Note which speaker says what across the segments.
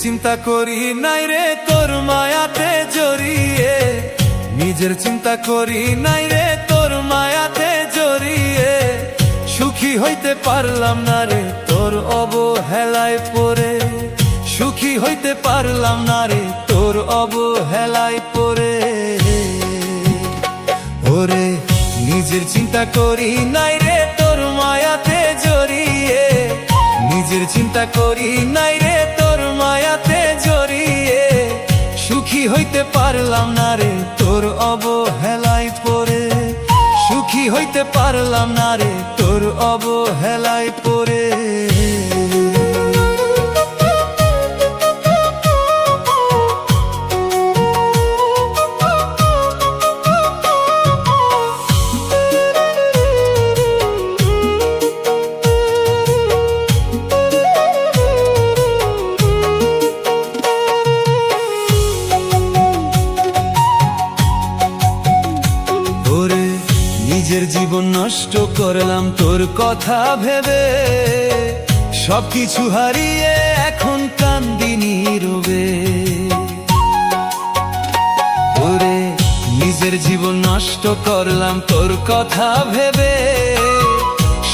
Speaker 1: চিন্তা করি নাই রে তোর মায়াতে জড়িয়ে, নিজের চিন্তা করি নাই রে তোর মায়াতে জড়িয়ে। সুখী হইতে পারলাম না রে তোর অবহেলায় পড়ে, সুখী হইতে পারলাম না রে তোর অবহেলায় পড়ে। ওরে নিজের চিন্তা করি নাই রে তোর মায়াতে জড়িয়ে, নিজের চিন্তা করি নাই রে তোর মায়াতে জড়িয়ে। সুখী হইতে পারলাম না রে তোর অবহেলায় পড়ে, সুখী হইতে পারলাম না রে তোর অবহেলায় পড়ে। নিজের জীবন নষ্ট করলাম তোর কথা ভেবে, সবকিছু হারিয়ে এখন কান্দি নীরবে। ওরে নিজের জীবন নষ্ট করলাম তোর কথা ভেবে,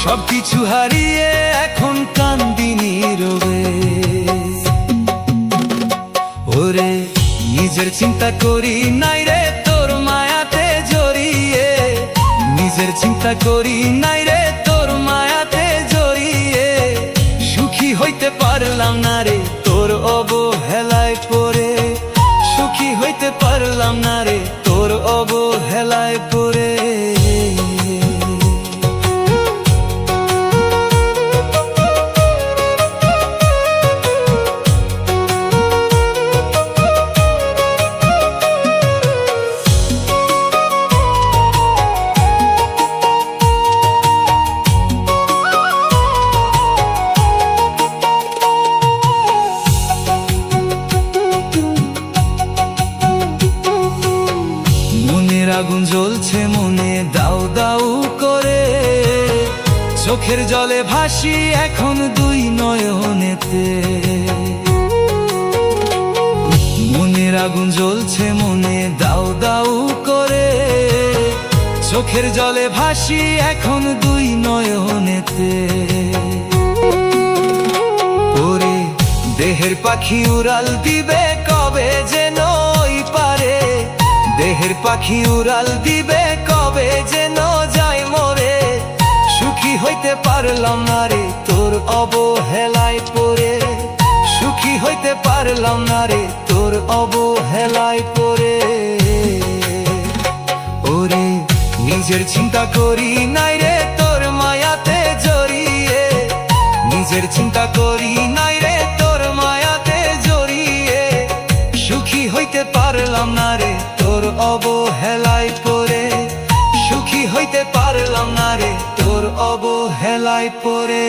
Speaker 1: সবকিছু হারিয়ে এখন কান্দি নীরবে। ওরে নিজের চিন্তা করি নাই রে তোর মায়াতে জড়িয়ে, নিজের চিন্তা করি নাই রে তোর মায়াতে জড়িয়ে। সুখী হইতে পারলাম না রে তোর অবহেলায় পড়ে, সুখী হইতে পারলাম না রে তোর অবহেলায় পড়ে। আগুন জ্বলছে মনে দাউ দাউ করে, চোখের জলে ভাসি এখন দুই নয়নেতে। মনের আগুন জ্বলছে মনে দাউ দাউ করে, চোখের জলে ভাসি এখন দুই নয়নেতে। ওরে দেহের পাখি উড়াল দিবে কবে যেন ওই পারে, দেহের পাখি উড়াল দিবে কবে যেন যাই মরে। সুখী হইতে পারলাম না রে তোর অবহেলায় পড়ে, সুখী হইতে পারলাম না রে তোর অবহেলায় পড়ে। ওরে নিজের চিন্তা করি নাই রে তোর মায়াতে জড়িয়ে, নিজের চিন্তা করি নাই রে তোর মায়াতে জড়িয়ে। সুখী হইতে পারলাম না রে তোর অবহেলায় পড়ে, সুখী হইতে পারলাম না রে তোর অবহেলায় পড়ে।